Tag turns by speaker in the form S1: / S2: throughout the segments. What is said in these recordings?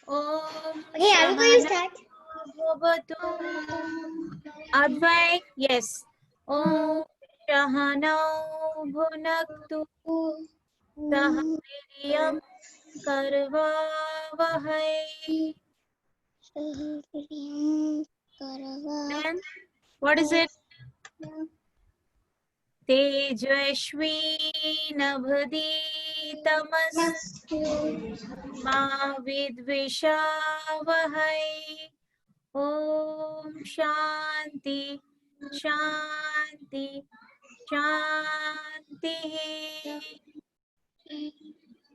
S1: Om
S2: Okay, I'm going to start.
S1: Advai, yes. Om Shahanau Bhunaktu Sahaviryam Karvavahai. Then, what is it? Tejashvi Navaditamastu Ma Vidvishavahai. Om Shanti Shanti Shanti.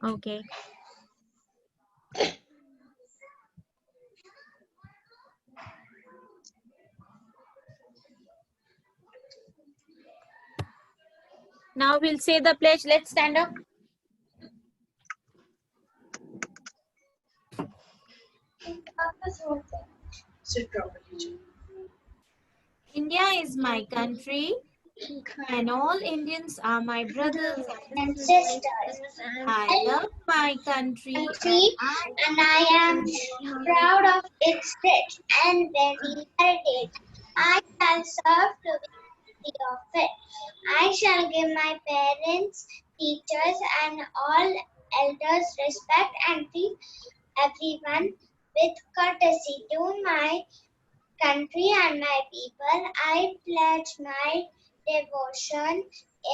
S1: Okay. Now we'll say the pledge. Let's stand up.
S3: Sit properly.
S1: India is my country, and all Indians are my brothers
S2: And sisters.
S1: I love my country,
S2: And I am proud of its rich and varied heritage. I shall serve to the unity of it. I shall give my parents, teachers, and all elders respect and treat everyone with courtesy. To my country and my people, I pledge my devotion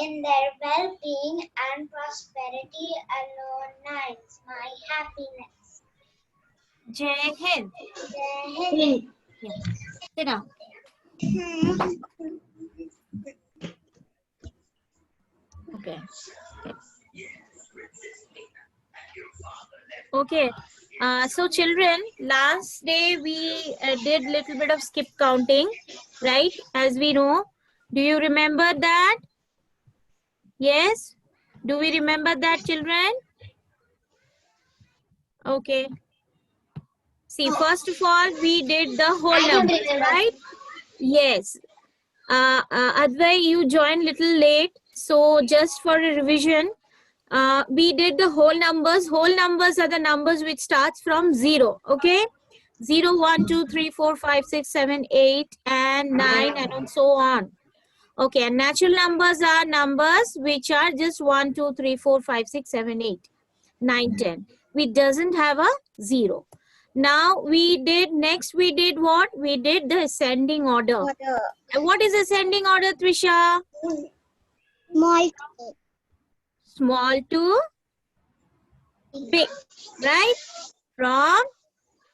S2: in their well-being and prosperity alone is my happiness.
S1: Jai Hind.
S2: Jai Hind.
S1: Yeah. Sit down. Okay. Okay. So children, last day we did little bit of skip counting, right? As we know. Do you remember that? Yes? Do we remember that, children? Okay. See, first of all, we did the whole numbers, right? Yes. Advai, you joined little late. So just for a revision, we did the whole numbers. Whole numbers are the numbers which starts from 0. Okay. 0, 1, 2, 3, 4, 5, 6, 7, 8, and 9, and so on. Okay. And natural numbers are numbers which are just 1, 2, 3, 4, 5, 6, 7, 8, 9, 10. We doesn't have a 0. Now we did what? We did the ascending order. And what is ascending order, Trisha?
S2: Small.
S1: Small to big, right? From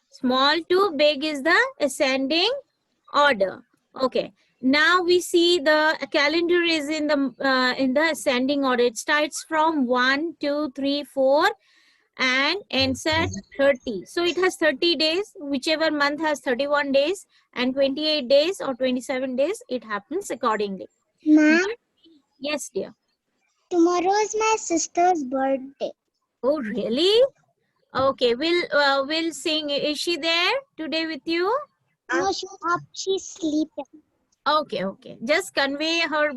S1: small to big is the ascending order. Okay. Now we see the calendar is in the ascending order. It starts from 1, 2, 3, 4 and ends at 30. So it has 30 days. Whichever month has 31 days and 28 days or 27 days, it happens accordingly.
S2: Ma'am,
S1: yes, dear.
S2: Tomorrow is my sister's birthday.
S1: Oh, really? Okay, we'll sing. Is she there today with you?
S2: No, she's sleeping.
S1: Okay, okay. Just convey her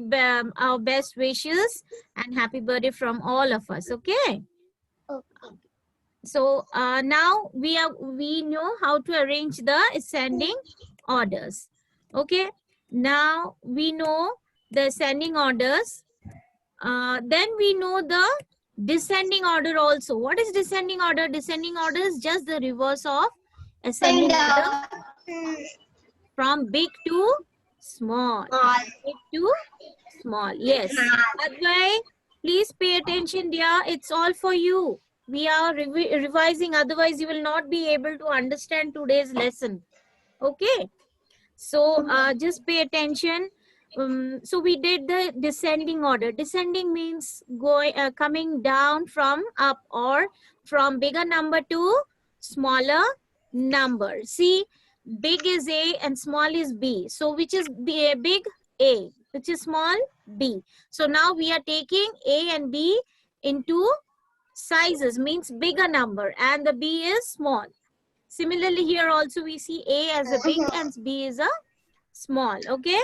S1: our best wishes and happy birthday from all of us. Okay.
S2: Okay.
S1: So now we know how to arrange the ascending orders. Okay. Now we know the ascending orders. Then we know the descending order also. What is descending order? Descending order is just the reverse of ascending order, from big to small. Big to small. Yes. Advai, please pay attention, dear. It's all for you. We are revising. Otherwise, you will not be able to understand today's lesson. Okay. So just pay attention. So we did the descending order. Descending means coming down from up, or from bigger number to smaller number. See, big is A and small is B. So which is big? A. Which is small? B. So now we are taking A and B into sizes, means bigger number, and the B is small. Similarly, here also we see A as a big and B is a small. Okay.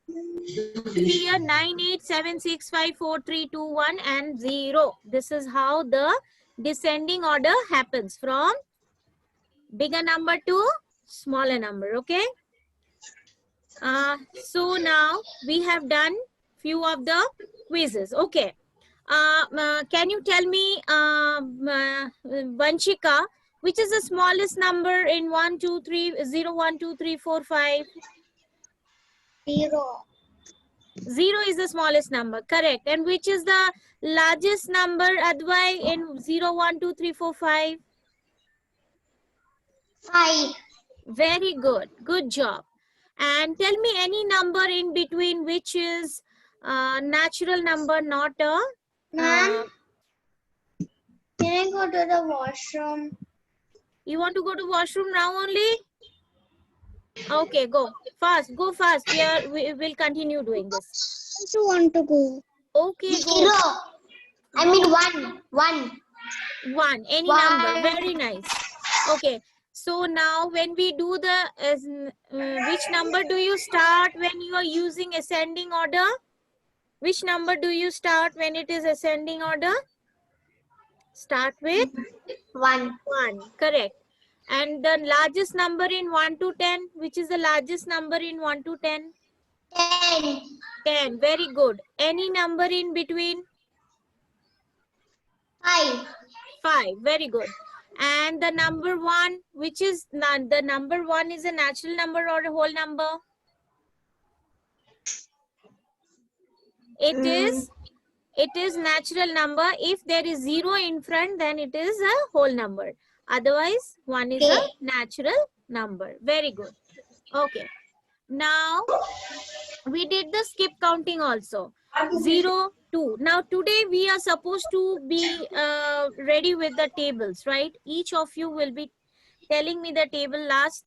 S1: See here, 9, 8, 7, 6, 5, 4, 3, 2, 1 and 0. This is how the descending order happens, from Bigger number to smaller number. Okay. So now we have done few of the quizzes. Okay. Can you tell me, Vanshika, which is the smallest number in 1, 2, 3, 0, 1, 2, 3, 4, 5?
S2: 0.
S1: 0 is the smallest number, correct. And which is the largest number, Advai, in 0, 1, 2, 3, 4, 5?
S2: 5.
S1: Very good. Good job. And tell me any number in between which is natural number, not a...
S2: Ma'am, can I go to the washroom?
S1: You want to go to washroom now only? Okay, go. Fast. Go fast. We will continue doing this.
S2: I also want to go.
S1: Okay, go.
S2: 0. I mean 1. 1.
S1: 1. Any
S2: One.
S1: number. Very nice. Okay. So now when we do the, which number do you start when you are using ascending order? Which number do you start when it is ascending order? Start with
S2: 1.
S1: 1. Correct. And the largest number in 1 to 10, which is the largest number in 1 to 10?
S2: 10.
S1: 10. Very good. Any number in between?
S2: 5.
S1: 5. Very good. And the number 1, which is the number 1 is a natural number or a whole number? It is natural number. If there is 0 in front, then it is a whole number. Otherwise, 1 is a natural number. Very good. Okay. Now, we did the skip counting also. 0, 2. Now, today we are supposed to be ready with the tables, right? Each of you will be telling me the table. Last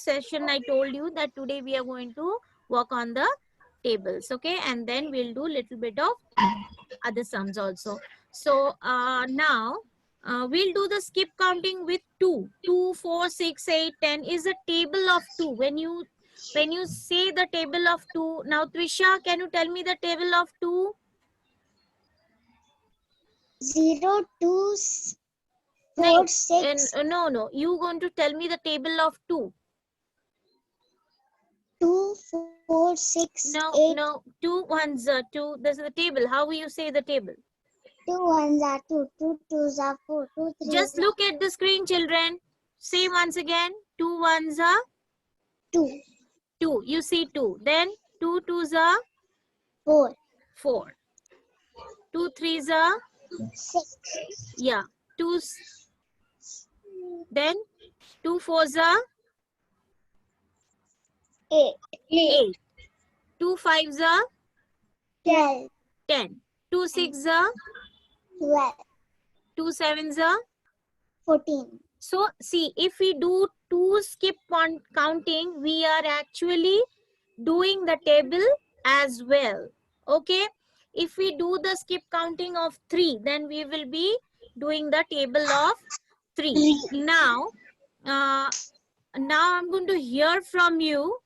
S1: session, I told you that today we are going to work on the tables, okay? And then we'll do little bit of other sums also. So, now, we'll do the skip counting with 2. 2, 4, 6, 8, 10 is a table of 2. When you say the table of 2, now Trisha, can you tell me the table of 2?
S2: 0, 2, 4, 6.
S1: No. You going to tell me the table of 2.
S2: 2, 4, 6, 8.
S1: No. 2 ones are 2. This is the table. How will you say the table?
S2: 2 1s are 2. 2 2s are 4. 2 3s
S1: Just look at the screen, children. Say once again. 2 1s are
S2: 2.
S1: 2. You see 2. Then 2 2s are
S2: 4.
S1: 4. 2 3s are
S2: 6.
S1: 2. Then 2 4s are
S2: 8.
S1: 8. 2 5s are
S2: 12.
S1: 10. 2 6s are
S2: 12.
S1: 2 7s are
S2: 14.
S1: So, see, if we do 2 skip counting, we are actually doing the table as well. Okay. If we do the skip counting of 3, then we will be doing the table of 3. Now I'm going to hear from you,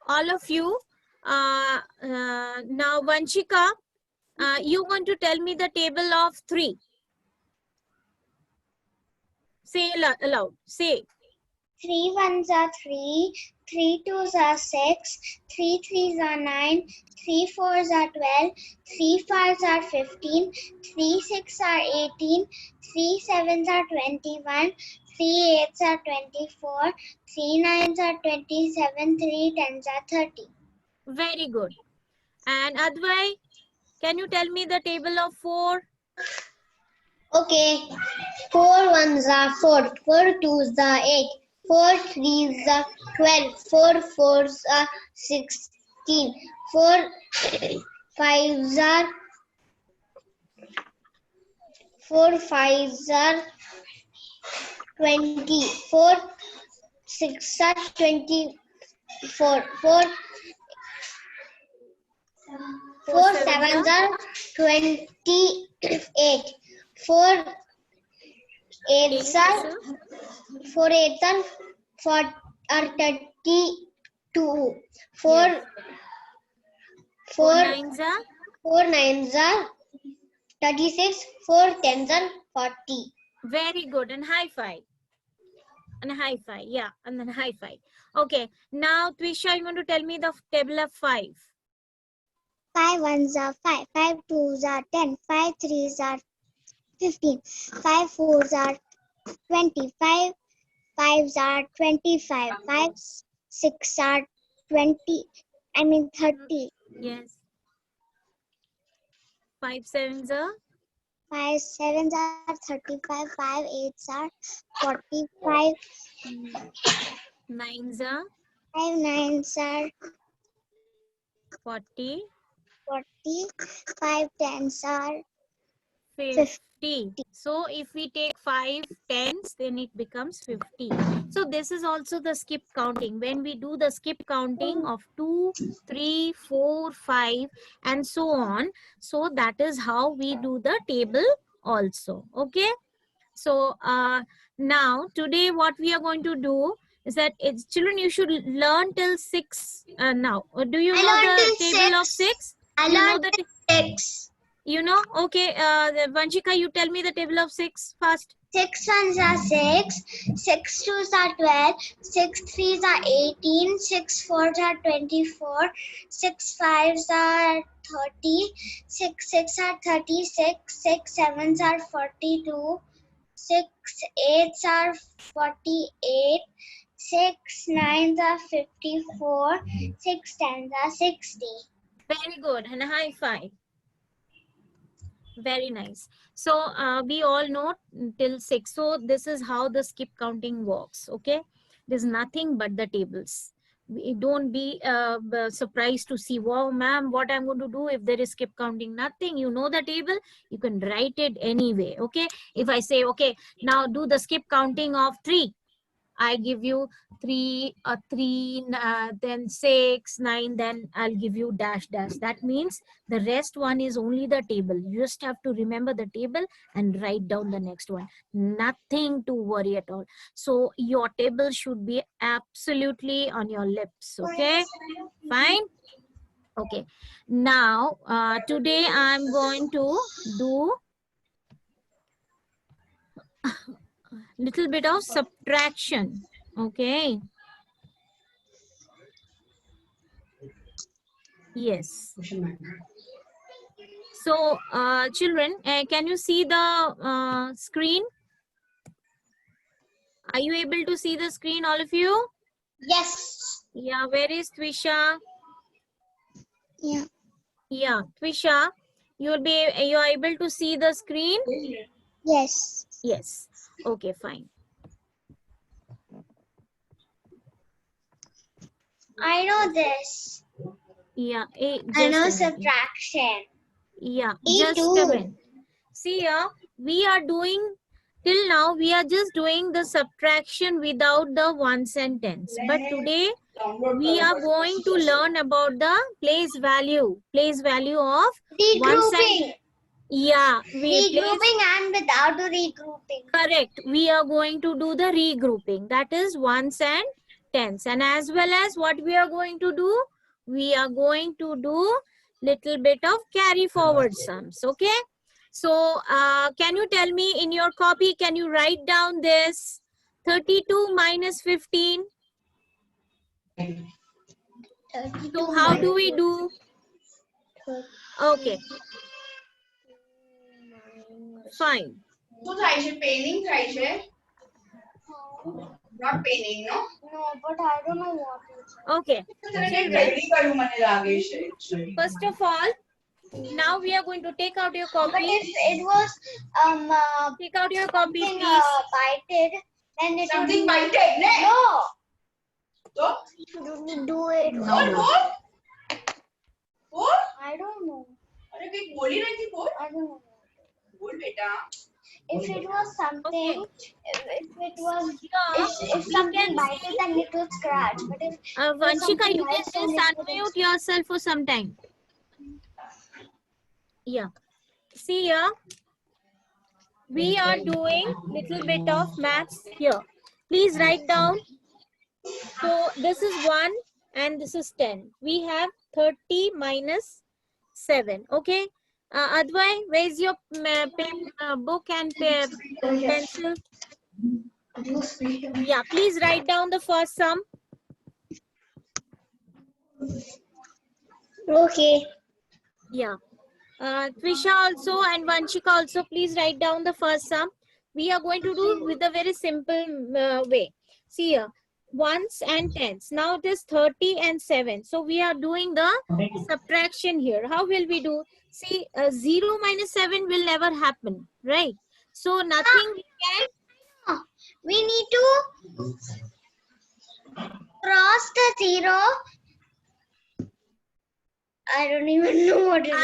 S1: all of you. Now, Vanshika, you're going to tell me the table of 3. Say aloud. Say.
S2: 3 1s are 3. 3 2s are 6. 3 3s are 9. 3 4s are 12. 3 5s are 15. 3 6 are 18. 3 7s are 21. 3 8s are 24. 3 9s are 27. 3 10s are 30.
S1: Very good. And Advai, can you tell me the table of 4?
S2: Okay. 4 1s are 4. 4 2s are 8. 4 3s are 12. 4 4s are 16. 4 5s are 20. 4 6 are 24. 4 7s are 28. 4 8s are 32. 4
S1: 9s are
S2: 9s are 36. 4 10s are 40.
S1: Very good. And high five. And high five. Yeah. And then high five. Okay. Now, Twisha, you want to tell me the table of 5.
S2: 5 ones are 5, 5 twos are 10, 5 threes are 15, 5 fours are 20, 5 fives are 25, 5 six are 30.
S1: Yes. 5 sevens are
S2: 5 sevens are 35, 5 eights are 45,
S1: 9s are
S2: 5 nines are
S1: 40.
S2: 40, 5 tens are
S1: 50. So if we take 5 tens, then it becomes 50. So this is also the skip counting. When we do the skip counting of 2, 3, 4, 5 and so on. So that is how we do the table also. Okay. So now today what we are going to do is that it's children, you should learn till 6 now. Do you
S2: I
S1: know
S2: learned
S1: the
S2: till
S1: table of
S2: 6.
S1: 6?
S2: I
S1: You know
S2: learned
S1: that.
S2: till 6.
S1: You know, okay, Vanshika, you tell me the table of 6 first.
S2: 6 ones are 6, 6 twos are 12, 6 threes are 18, 6 fours are 24, 6 fives are 30, 6 six are 36, 6 sevens are 42, 6 eights are 48, 6 nines are 54, 6 tens are 60.
S1: Very good. And a high five. Very nice. So we all know till 6. So this is how the skip counting works. Okay. There's nothing but the tables. Don't be surprised to see, wow, ma'am, what I'm going to do if there is skip counting. Nothing. You know the table. You can write it anyway. Okay. If I say, okay, now do the skip counting of 3. I give you 3, then 6, 9, then I'll give you dash dash. That means the rest one is only the table. You just have to remember the table and write down the next one. Nothing to worry at all. So your table should be absolutely on your lips. Okay, fine. Okay, now today I'm going to do little bit of subtraction. Okay. Yes. So, children, can you see the screen? Are you able to see the screen, all of you?
S2: Yes.
S1: Yeah, where is Twisha?
S2: Yeah.
S1: Yeah, Twisha, you are able to see the screen?
S2: Yes.
S1: Yes. Okay, fine.
S2: I know this.
S1: Yeah,
S2: I
S1: just
S2: know
S1: a minute.
S2: subtraction.
S1: Yeah,
S2: Me
S1: just
S2: too.
S1: a minute. See here, we are doing, till now, we are just doing the subtraction without the ones and tens. But today, we are going to learn about the place value of ones and,
S2: Regrouping.
S1: yeah, we place,
S2: Regrouping and without the regrouping.
S1: correct. We are going to do the regrouping, that is ones and tens. And as well as what we are going to do, we are going to do little bit of carry forward sums. Okay. So can you tell me in your copy, can you write down this 32 minus 15? So how do we do? Okay, fine.
S3: શું થાય છે penning થાય છે not paining no
S2: No, but I don't know what it is.
S1: Okay.
S3: તને જલ્દી કયું મને લાગે છે
S1: First of all, now we are going to take out your
S2: But
S1: copy.
S2: if it was
S1: Take out your copy,
S2: something
S1: please.
S2: bited, then it
S3: something
S2: would
S3: bited ને
S2: no.
S3: તો
S2: Shouldn't do it.
S3: બોલ બોલ બોલ
S2: I don't know.
S3: અરે કઈ બોલી નથી બોલ
S2: I don't know.
S3: બોલ બેટા
S2: If it was something, if it was,
S1: Yeah,
S2: if something bited, then it would scratch. But if
S1: Vanshika, you can
S2: else, then
S1: just
S2: it would
S1: unmute yourself for some time. Yeah. See here, we are doing little bit of maths here. Please write down. So this is 1 and this is 10. We have 30 minus 7. Okay. Advai, where's your book and pencil? Yeah, please write down the first sum.
S2: Okay.
S1: Yeah. Trisha also and Vanshika also, please write down the first sum. We are going to do with a very simple way. See here, ones and tens. Now it is 30 and 7. So we are doing the subtraction here. How will we do? See, 0 minus 7 will never happen, right? So nothing we can.
S2: We need to cross the 0. I don't even know what it is.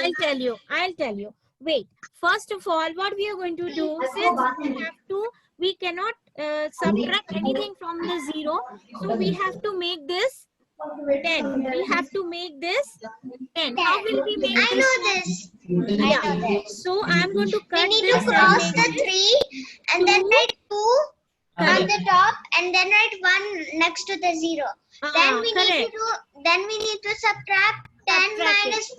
S1: I'll tell you. Wait. First of all, what we are going to do, since we cannot subtract anything from the 0. So we have to make this 10. We have to make this 10. How will we make
S2: I
S1: this?
S2: know this. I know this.
S1: So I'm going to
S2: We
S1: cut
S2: need
S1: this
S2: to
S1: and
S2: cross
S1: make
S2: the
S1: this
S2: 3 and then
S1: 2.
S2: write 2 on the top and then write 1 next to the 0. Then we need to do. Then we need to subtract 10
S1: Subtract
S2: minus
S1: it.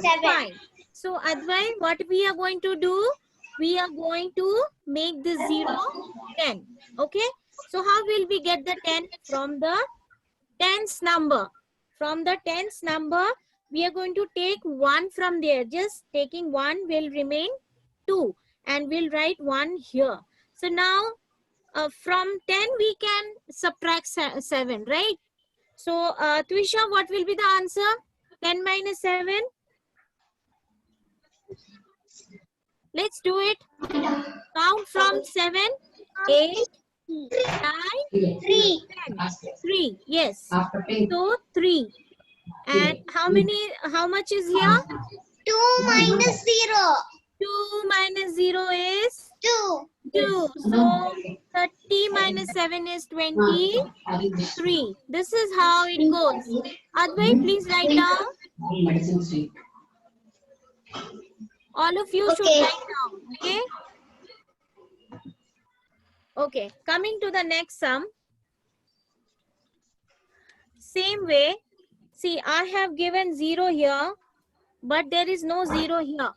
S2: 7.
S1: Fine. So Advai, what we are going to do? We are going to make this 0 10. Okay. So how will we get the 10 from the tens number? From the tens number, we are going to take 1 from there. Just taking 1 will remain 2 and we'll write 1 here. So now from 10 we can subtract 7, right? So Twisha, what will be the answer? 10 minus 7. Let's do it. Count from 7, 8, 9,
S2: 3.
S1: 10. 3. Yes. So 3. And how much is here?
S2: 2 minus 0.
S1: 2 minus 0 is
S2: 2.
S1: 2. So 30 minus 7 is 23. This is how it goes. Advai, please write down. All of you should
S2: Okay.
S1: write down. Okay. Okay. Coming to the next sum. Same way. See, I have given 0 here, but there is no 0 here.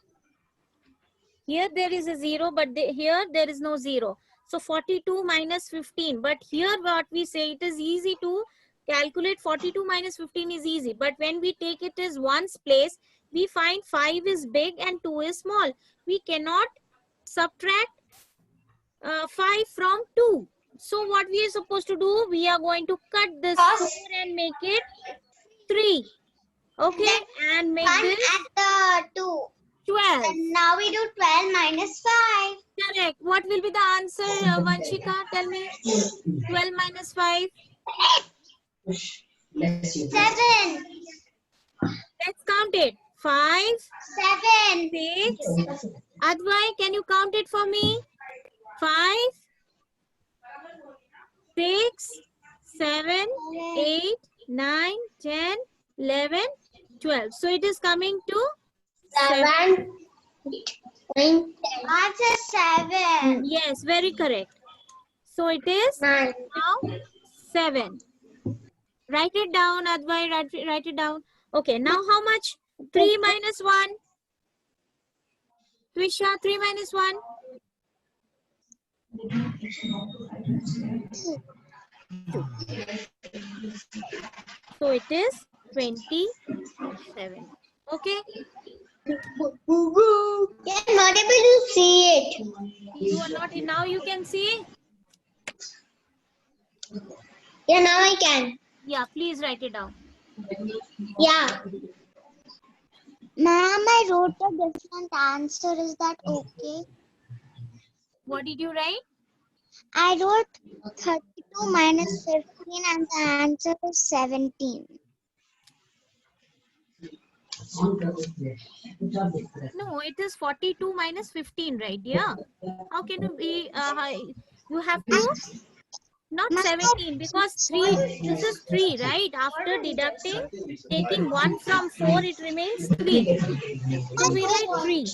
S1: Here there is a 0, but here there is no 0. So 42 minus 15. But here what we say, it is easy to calculate. 42 minus 15 is easy. But when we take it as ones place, we find 5 is big and 2 is small. We cannot subtract 5 from 2. So what we are supposed to do, we are going to cut this 4 and make it 3. Okay, and make
S2: 1
S1: this
S2: at the 2.
S1: 12.
S2: And now we do 12 minus 5.
S1: Correct. What will be the answer, Vanshika? Tell me. 12 minus 5.
S2: 7.
S1: Let's count it. 5,
S2: 7.
S1: 6. Advai, can you count it for me? 5, 6, 7, 8, 9, 10, 11, 12. So it is coming to 7.
S2: Answer 7.
S1: Yes, very correct. So it is
S2: 9.
S1: now 7. Write it down, Advai. Write it down. Okay, now how much? 3 minus 1. Twisha, 3 minus 1. So it is 27. Okay.
S2: You're not able to see it.
S1: You are not. Now you can see.
S2: Yeah, now I can.
S1: Yeah, please write it down.
S2: Yeah. Ma'am, I wrote a different answer. Is that okay?
S1: What did you write?
S2: I wrote 32 minus 15 and the answer is 17.
S1: No, it is 42 minus 15, right? Yeah. How can you be? You have to not 17 because 3. This is 3, right? After deducting, taking 1 from 4, it remains 3. So we write 3.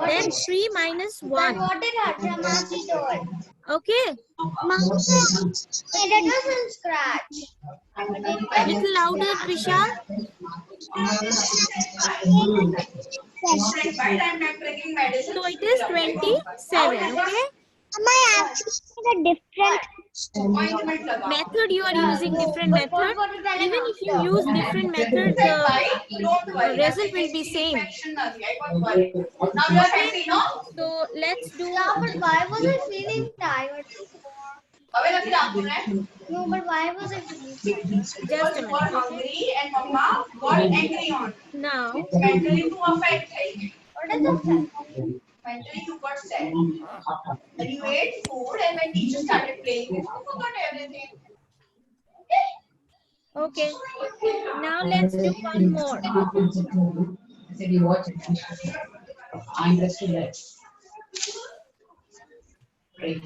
S1: Then 3 minus 1.
S2: What did Hajramati told?
S1: Okay.
S2: That was in scratch.
S1: Little louder, Trisha.
S3: Right, I'm taking medicine.
S1: So it is 27. Okay.
S2: I actually a different
S3: Ointment लगा.
S1: Method you are using different method. Even if you use different method,
S3: Said
S1: the
S3: why? Don't worry.
S1: result will be same.
S3: Infection ना दिया. I got worried. Now you are happy, no?
S1: So let's do.
S2: but why was I feeling tired before?
S3: अबे लगी रात को ने.
S2: No, but why was I feeling tired?
S1: Just
S3: Because
S1: a
S3: you were
S1: minute. Okay.
S3: hungry and Mama got angry on.
S1: Now.
S3: Mentally to affect है.
S2: What is the fact?
S3: Mentally you got sad. And you ate food and when teacher started playing, you forgot everything.
S1: Okay. Now let's do one more.
S4: I said, you watch it. I'm interested in that. Pray.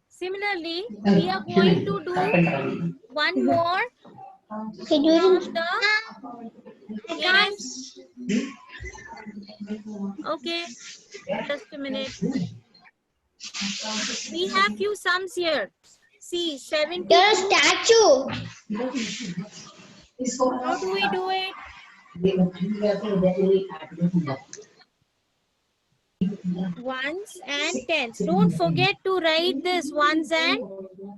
S1: Similarly, we are going to do one more
S2: Okay, do
S1: from
S2: it.
S1: the. Yes. Okay. Just a minute. We have few sums here. See, 70.
S2: You're a statue.
S1: How do we do it? Ones and tens. Don't forget to write this ones and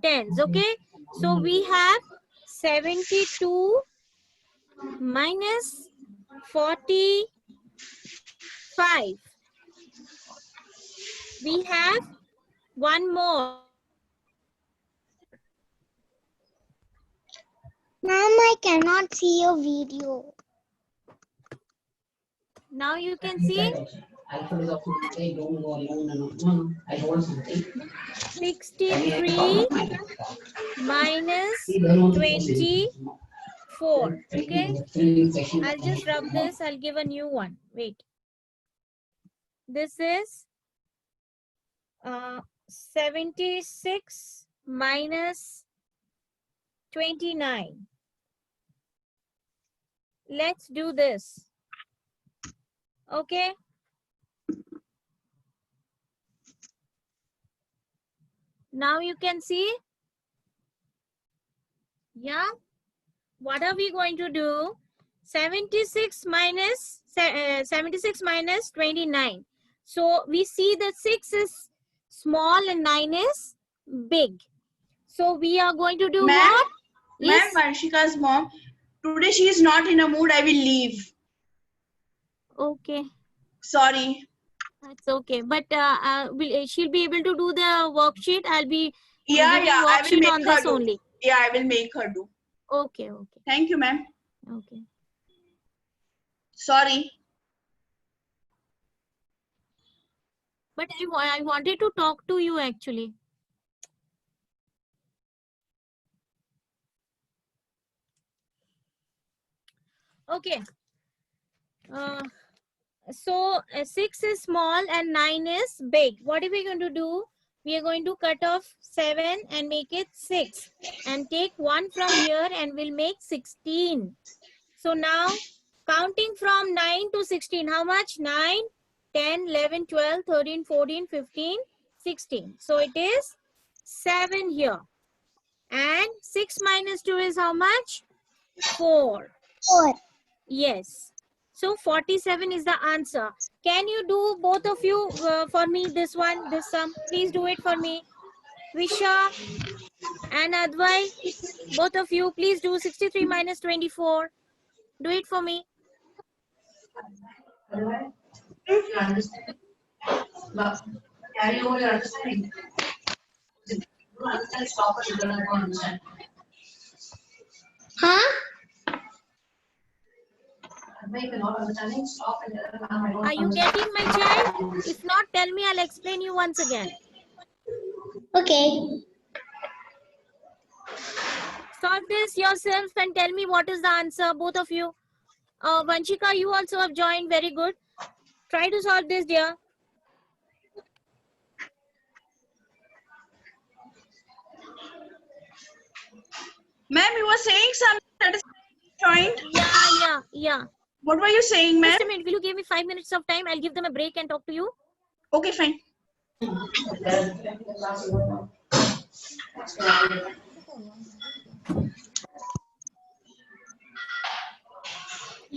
S1: tens. Okay. So we have 72 minus 45. We have one more.
S2: Ma'am, I cannot see your video.
S1: Now you can see
S4: Alfred of say don't go alone. No, I want something.
S1: 63 minus 24. Okay. I'll just rub this. I'll give a new one. Wait. This is 76 minus 29. Let's do this. Okay. Now you can see. Yeah. What are we going to do? 76 minus 29. So we see that 6 is small and 9 is big. So we are going to do
S3: Ma'am?
S1: what? Yes.
S3: Ma'am, Vanshika's mom, today she is not in a mood. I will leave.
S1: Okay.
S3: Sorry.
S1: That's okay. But she'll be able to do the worksheet. I'll be
S3: Yeah,
S1: giving
S3: I will
S1: worksheet
S3: make
S1: on
S3: her
S1: this
S3: do.
S1: only.
S3: Yeah, I will make her do.
S1: Okay.
S3: Thank you, ma'am.
S1: Okay.
S3: Sorry.
S1: But I wanted to talk to you actually. Okay. So 6 is small and 9 is big. What are we going to do? We are going to cut off 7 and make it 6. And take 1 from here and we'll make 16. So now counting from 9 to 16. How much? 9, 10, 11, 12, 13, 14, 15, 16. So it is 7 here. And 6 minus 2 is how much? 4.
S2: 4.
S1: Yes. So 47 is the answer. Can you do both of you for me this sum? Please do it for me. Visha and Advai, both of you, please do 63 minus 24. Do it for me.
S4: You understand? But carry over your understanding. You don't understand, stop it, you don't understand.
S2: Huh?
S4: Make a lot of understanding, stop and I don't
S1: Are you getting my child? If not, tell me, I'll explain you once again.
S2: Okay.
S1: Solve this yourself and tell me what is the answer, both of you. Vanshika, you also have joined. Very good. Try to solve this, dear.
S3: Ma'am, you were saying something that is joint.
S1: Yeah.
S3: What were you saying, ma'am?
S1: Just a minute. Will you give me 5 minutes of time? I'll give them a break and talk to you.
S3: Okay, fine.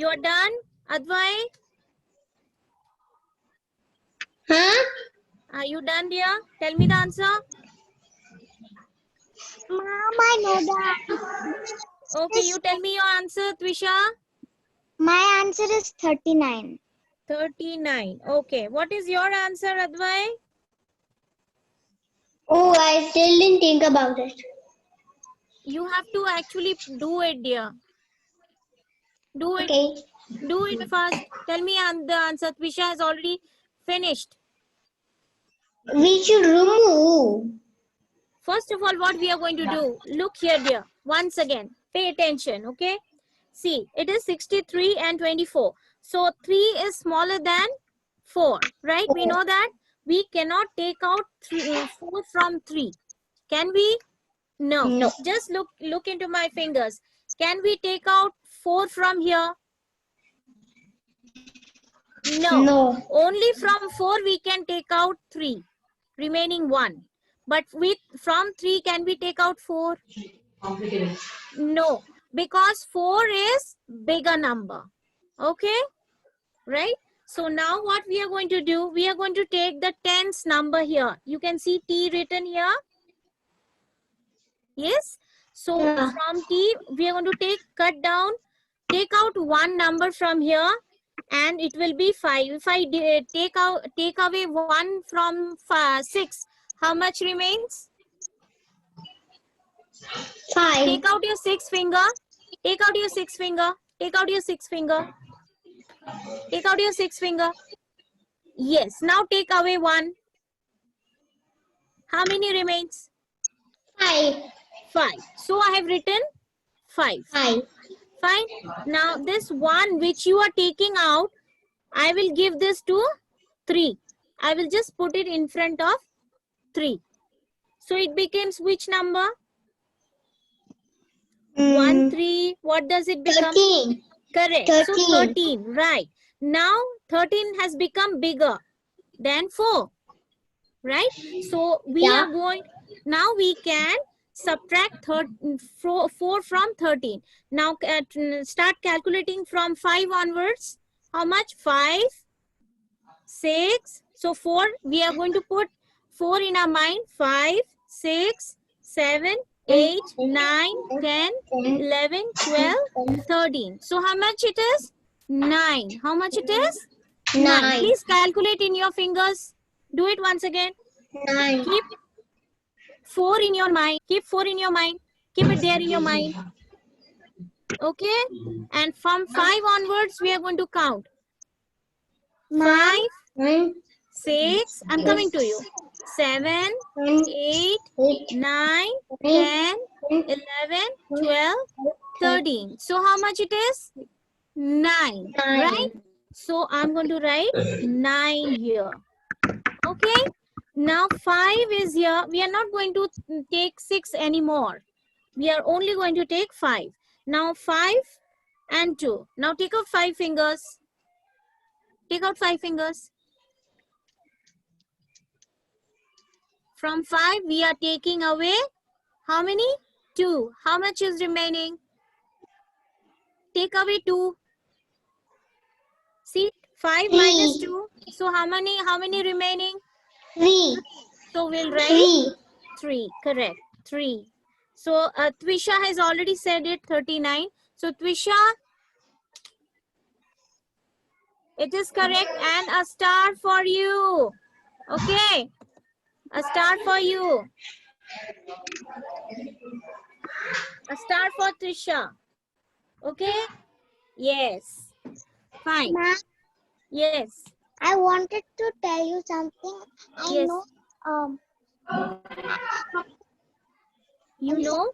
S1: You're done, Advai?
S2: Huh?
S1: Are you done, dear? Tell me the answer.
S2: Mom, I know the
S1: Okay, you tell me your answer, Twisha.
S2: My answer is 39.
S1: 39. Okay, what is your answer, Advai?
S2: Oh, I still didn't think about it.
S1: You have to actually do it, dear. Do it.
S2: Okay.
S1: Do it fast. Tell me the answer. Twisha has already finished.
S2: We should remove.
S1: First of all, what we are going to do, look here, dear. Once again, pay attention, okay? See, it is 63 and 24. So 3 is smaller than 4, right? We know that. We cannot take out 4 from 3. Can we? No.
S2: No.
S1: Just look into my fingers. Can we take out 4 from here? No.
S2: No.
S1: Only from 4 we can take out 3. Remaining 1. But from 3 can we take out 4?
S4: Complicated.
S1: No. Because 4 is bigger number. Okay? Right? So now what we are going to do, we are going to take the tens number here. You can see T written here. Yes? So
S2: Yeah.
S1: from T, we are going to cut down, take out one number from here, and it will be 5. If I take away 1 from 6, how much remains?
S2: 5.
S1: Take out your 6 finger. Take out your 6 finger. Take out your 6 finger. Take out your 6 finger. Yes. Now take away 1. How many remains?
S2: 5.
S1: 5. So I have written 5.
S2: 5.
S1: Fine. Now this 1 which you are taking out, I will give this to 3. I will just put it in front of 3. So it becomes which number? 1, 3. What does it become?
S2: 13.
S1: Correct.
S2: 13.
S1: So 13. Right. Now 13 has become bigger than 4. Right. So we
S2: Yeah.
S1: are going. Now we can subtract 4 from 13. Now start calculating from 5 onwards. How much? 5, 6. So 4. We are going to put 4 in our mind. 5, 6, 7, 8, 9, 10, 11, 12, 13. So how much it is? 9. How much it is? 9. Please calculate in your fingers. Do it once again.
S2: 9.
S1: Keep 4 in your mind. Keep 4 in your mind. Keep it there in your mind. Okay? And from 5 onwards, we are going to count. 5, 6. I'm coming to you. 7, 8, 9, 10, 11, 12, 13. So how much it is? 9. Right? So I'm going to write 9 here. Okay? Now 5 is here. We are not going to take 6 anymore. We are only going to take 5. Now 5 and 2. Now take out 5 fingers. Take out 5 fingers. From 5 we are taking away how many? 2. How much is remaining? Take away 2. See, 5 minus 2. So how many remaining?
S2: 3.
S1: So we'll write
S2: 3.
S1: 3. Correct. 3. So Twisha has already said it, 39. So Twisha, it is correct, and a star for you. Okay. A star for you. A star for Trisha. Okay. Yes. Fine.
S2: Ma'am,
S1: Yes.
S2: I wanted to tell you something. I
S1: Yes.
S2: know
S1: You know?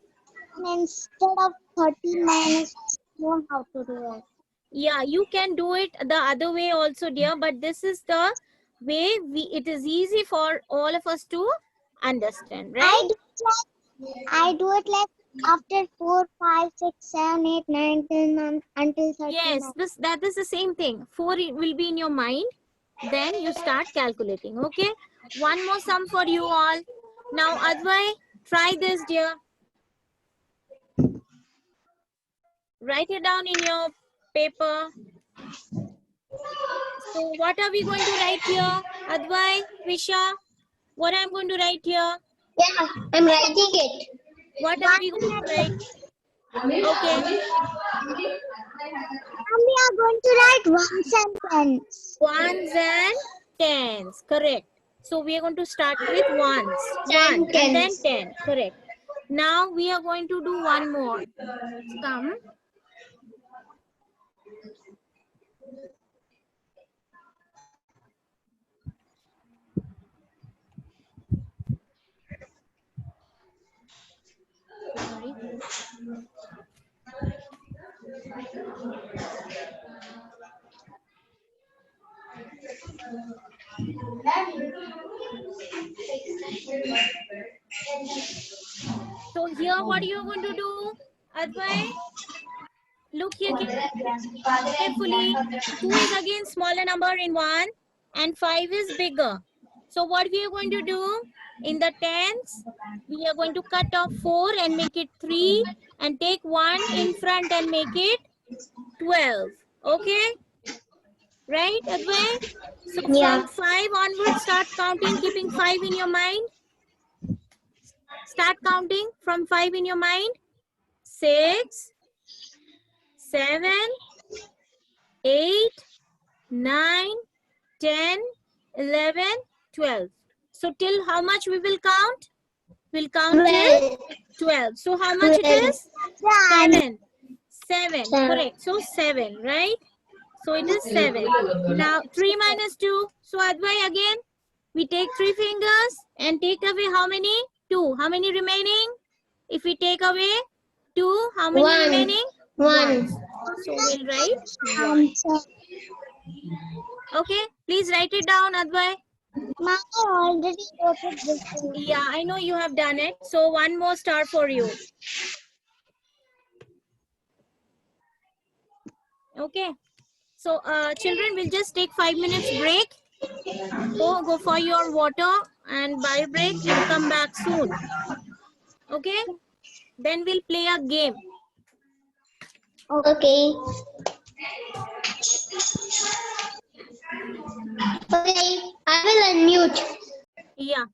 S2: instead of 13 minus, know how to do it.
S1: Yeah, you can do it the other way also, dear. But this is the way it is easy for all of us to understand, right?
S2: I do it like after 4, 5, 6, 7, 8, 9, 10 until 13.
S1: Yes, that is the same thing. 4 will be in your mind. Then you start calculating. Okay. One more sum for you all. Now, Advai, try this, dear. Write it down in your paper. So what are we going to write here? Advai, Krisha, what I'm going to write here?
S2: Yeah, I'm writing it.
S1: What are we going to write? Okay.
S2: And we are going to write one sentence.
S1: Ones and tens. Correct. So we are going to start with ones. One and then
S2: Sentence.
S1: 10. Correct. Now we are going to do one more. Come. Sorry. So here what are you going to do? Advai? Look here carefully. 2 is again smaller number in 1 and 5 is bigger. So what we are going to do? In the tens, we are going to cut off 4 and make it 3 and take 1 in front and make it 12. Okay? Right, Advai? So
S2: Yeah.
S1: from 5 onwards, start counting, keeping 5 in your mind. Start counting from 5 in your mind. 6, 7, 8, 9, 10, 11, 12. So till how much we will count? We'll count till 12. So how much it is? 7. 7. Correct. So 7, right? So it is 7. Now 3 minus 2. So Advai again, we take 3 fingers and take away how many? 2. How many remaining? If we take away 2, how many
S2: 1.
S1: remaining?
S2: 1.
S1: So we'll write 1. Okay, please write it down, Advai.
S2: I already wrote it before.
S1: Yeah, I know you have done it. So one more star for you. Okay. So children, we'll just take 5 minutes break. Go for your water and bio break. We'll come back soon. Okay. Then we'll play a game.
S2: Okay. Okay, I will unmute.
S1: Yeah.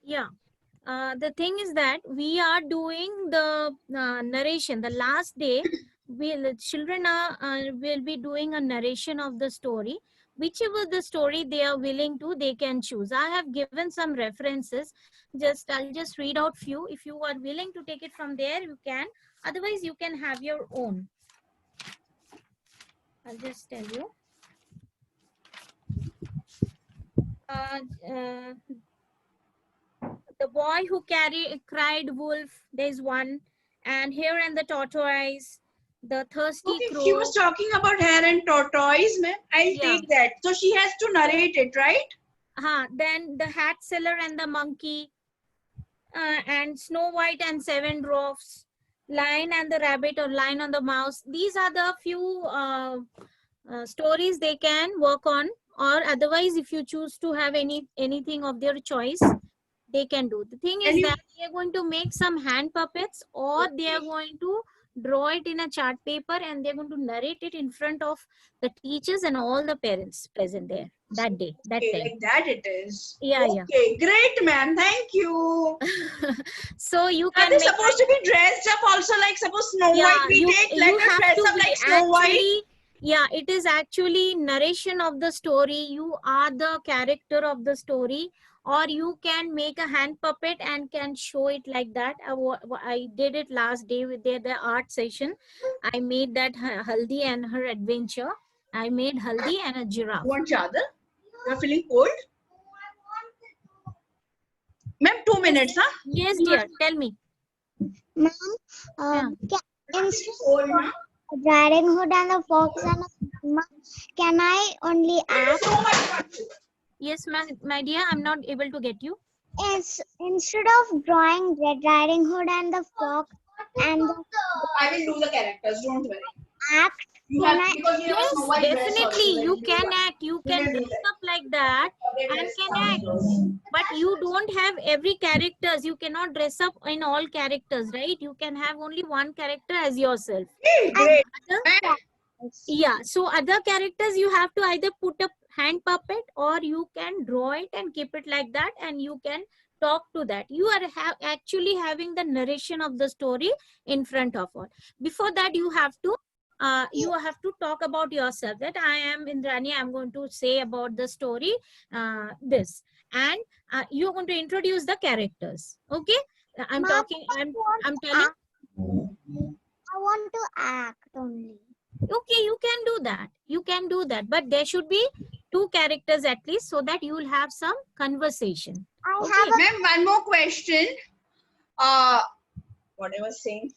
S1: Yeah. The thing is that we are doing the narration. The last day, children will be doing a narration of the story. Whichever the story they are willing to, they can choose. I have given some references. I'll just read out few. If you are willing to take it from there, you can. Otherwise, you can have your own. I'll just tell you. The boy who cried wolf, there's one. And Hare and the tortoise, the thirsty
S3: Okay,
S1: crow.
S3: she was talking about hare and tortoise, ma'am. I'll
S1: Yeah.
S3: take that. So she has to narrate it, right?
S1: Then the hat seller and the monkey, and Snow White and 7 dwarfs, Lion and the rabbit or Lion on the mouse. These are the few stories they can work on. Or otherwise, if you choose to have anything of their choice, they can do. The thing is that they are going to make some hand puppets, or they are going to draw it in a chart paper and they're going to narrate it in front of the teachers and all the parents present there that day, that
S3: Okay,
S1: time.
S3: like that it is.
S1: Yeah, yeah.
S3: Okay, great, ma'am. Thank you.
S1: So you
S3: Are
S1: can
S3: they
S1: make
S3: supposed to be dressed up also, like suppose Snow
S1: yeah,
S3: White? We take let
S1: you
S3: her
S1: have
S3: dress
S1: to
S3: up
S1: be
S3: like Snow White.
S1: actually, yeah, it is actually narration of the story. You are the character of the story, or you can make a hand puppet and can show it like that. I did it last day with the art session. I made that Haldi and her adventure. I made Haldi and a giraffe.
S3: Want chadar? You're feeling cold? Ma'am, 2 minutes, huh?
S1: Yes, dear. Tell me.
S2: Ma'am, Riding Hood and the Fox and the Farmer, can I only act?
S1: Yes, my dear. I'm not able to get you.
S2: Instead of drawing Red Riding Hood and the Fox, and
S3: I will do the characters. Don't worry.
S2: act.
S3: You
S2: Can
S3: have
S2: I-
S3: because you have a
S1: Yes,
S3: Snow White dress also,
S1: definitely.
S3: then
S1: You
S3: do
S1: can
S3: that.
S1: act. You
S3: We
S1: can
S3: will do
S1: dress
S3: that.
S1: up like that
S3: Okay,
S1: and
S3: dress
S1: can
S3: up.
S1: act. But you don't have every characters. You cannot dress up in all characters, right? You can have only one character as yourself.
S3: Hey, great.
S1: Other- Yeah, so other characters you have to either put a hand puppet or you can draw it and keep it like that and you can talk to that. You are actually having the narration of the story in front of all. Before that, you have to talk about yourself that I am Indrani, I'm going to say about the story this, and you're going to introduce the characters. Okay, I'm
S2: Ma'am,
S1: talking, I'm telling.
S2: I want to act only.
S1: Okay, you can do that. You can do that. But there should be 2 characters at least so that you will have some conversation.
S2: I
S1: Okay.
S2: have a
S3: Ma'am, one more question. What I was saying.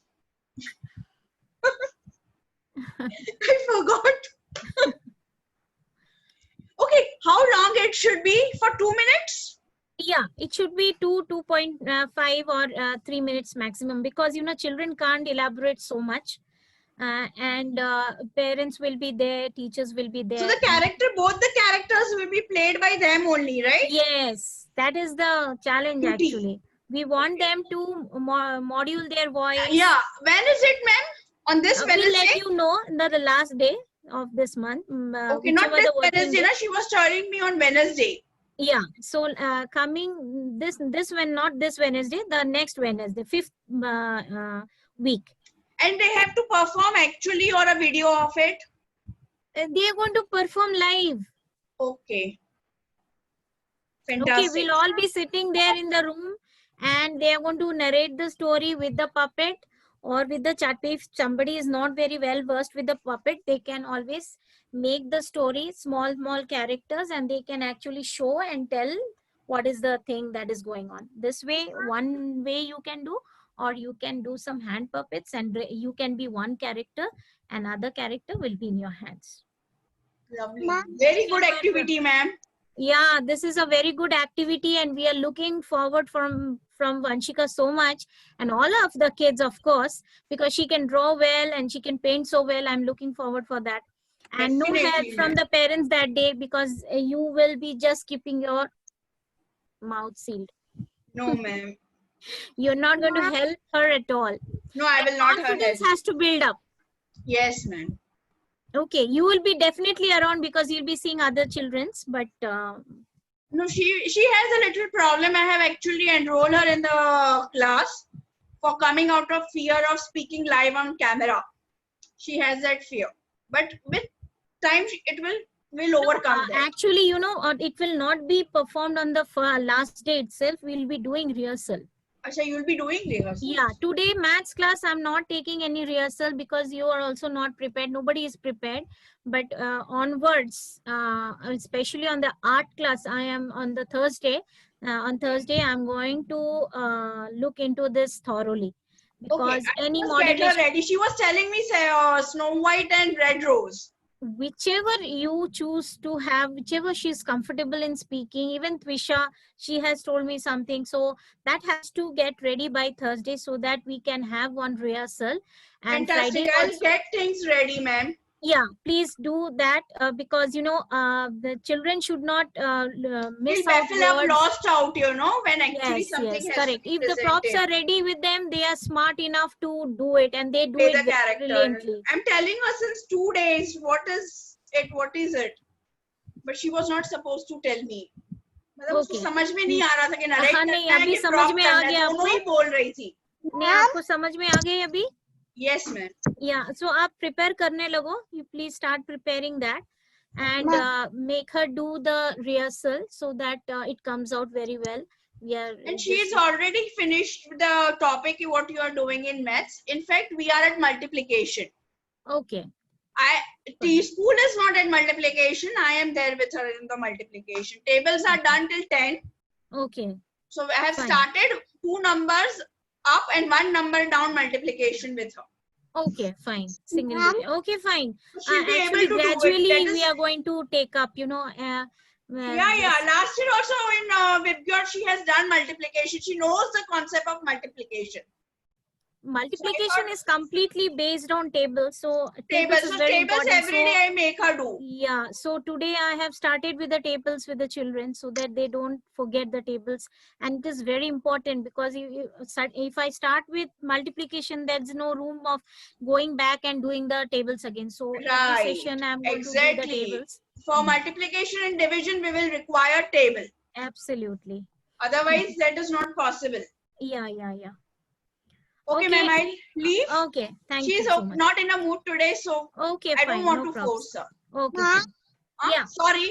S3: I forgot. Okay, how long it should be? For 2 minutes?
S1: Yeah, it should be 2.5 or 3 minutes maximum because, children can't elaborate so much. And parents will be there, teachers will be there.
S3: So both the characters will be played by them only, right?
S1: Yes, that is the challenge
S3: Duty.
S1: actually. We want them to module their voice.
S3: Yeah. When is it, ma'am? On this
S1: We'll
S3: Wednesday?
S1: let you know the last day of this month.
S3: Okay, not
S1: whichever
S3: this
S1: the working
S3: Wednesday.
S1: day.
S3: Na? She was telling me on Wednesday.
S1: Yeah, so coming not this Wednesday, the next Wednesday, 5th week.
S3: And they have to perform actually or a video of it?
S1: They are going to perform live.
S3: Okay.
S1: Okay,
S3: Fantastic.
S1: we'll all be sitting there in the room and they are going to narrate the story with the puppet or with the chat. If somebody is not very well versed with the puppet, they can always make the story small characters and they can actually show and tell what is the thing that is going on. This way, one way you can do, or you can do some hand puppets and you can be one character and other character will be in your hands.
S3: Lovely.
S2: Ma'am.
S3: Very good activity, ma'am.
S1: Yeah, this is a very good activity and we are looking forward from Vanshika so much and all of the kids, of course, because she can draw well and she can paint so well. I'm looking forward for that. And no help
S3: Definitely,
S1: from
S3: ma'am.
S1: the parents that day because you will be just keeping your mouth sealed.
S3: No, ma'am.
S1: You're not going to help her at all.
S3: No, I will not have
S1: Confidence
S3: help.
S1: has to build up.
S3: Yes, ma'am.
S1: Okay, you will be definitely around because you'll be seeing other children's, but
S3: No, she has a little problem. I have actually enrolled her in the class for coming out of fear of speaking live on camera. She has that fear. But with time, it will overcome that.
S1: actually, it will not be performed on the last day itself. We'll be doing rehearsal.
S3: Asha, you'll be doing rehearsal.
S1: Yeah, today maths class, I'm not taking any rehearsal because you are also not prepared. Nobody is prepared. But onwards, especially on the art class, I am on the Thursday. On Thursday, I'm going to look into this thoroughly. Because
S3: Okay,
S1: any
S3: I must get her
S1: modulation,
S3: ready. She was telling me Snow White and Red Rose.
S1: whichever you choose to have, whichever she's comfortable in speaking, even Twisha, she has told me something. So that has to get ready by Thursday so that we can have one rehearsal. And
S3: Fantastic.
S1: Friday
S3: I'll
S1: also,
S3: get things ready, ma'am.
S1: yeah, please do that because, the children should not miss
S3: We'll
S1: out
S3: baffle up,
S1: words.
S3: lost out, when actually
S1: Yes,
S3: something
S1: yes,
S3: has
S1: correct.
S3: to be
S1: If the props
S3: presented.
S1: are ready with them, they are smart enough to do it and they do
S3: Play
S1: it
S3: the
S1: very
S3: character.
S1: brilliantly.
S3: I'm telling her since 2 days, what is it? But she was not supposed to tell me. मतलब उसको
S1: Okay.
S3: समझ में नहीं आ रहा था कि narrate
S1: हाँ, नहीं,
S3: करना है
S1: अभी
S3: कि
S1: समझ
S3: drop
S1: में आ
S3: करना है,
S1: गया
S3: दोनों
S1: आपको?
S3: ही बोल रही थी.
S1: नहीं, आपको समझ में आ गई अभी?
S3: Yes, ma'am.
S1: Yeah, so आप prepare करने लगो. You please start preparing that and make her do the rehearsal so that it comes out very well. We are
S3: And she
S1: just-
S3: is already finished the topic what you are doing in maths. In fact, we are at multiplication.
S1: Okay.
S3: School is not at multiplication. I am there with her in the multiplication. Tables are done till 10.
S1: Okay.
S3: So I have
S1: Fine.
S3: started 2 numbers up and 1 number down multiplication with her.
S1: Okay, fine. Single
S2: Ma'am?
S1: digit. Okay, fine.
S3: She'll be
S1: Actually,
S3: able to
S1: gradually
S3: do it. That
S1: we
S3: is-
S1: are going to take up,
S3: Yeah. Last year also in Vibgyor, she has done multiplication. She knows the concept of multiplication.
S1: multiplication is completely based on tables. So
S3: Tables.
S1: tables is
S3: So
S1: very
S3: tables
S1: important.
S3: every day I make her do.
S1: Yeah, so today I have started with the tables with the children so that they don't forget the tables, and it is very important because if I start with multiplication, there's no room of going back and doing the tables again. So every
S3: Right.
S1: session I'm going to do the
S3: Exactly.
S1: tables.
S3: For multiplication and division, we will require table.
S1: Absolutely.
S3: Otherwise, that is not possible.
S1: Yeah.
S3: Okay,
S1: Okay.
S3: ma'am, I'll leave.
S1: Okay, thank
S3: She's
S1: you so much.
S3: not in a mood today, so
S1: Okay,
S3: I
S1: fine,
S3: don't want
S1: no
S3: to
S1: problems.
S3: force her.
S1: Okay,
S2: Ma'am?
S1: fine. Yeah.
S3: Sorry.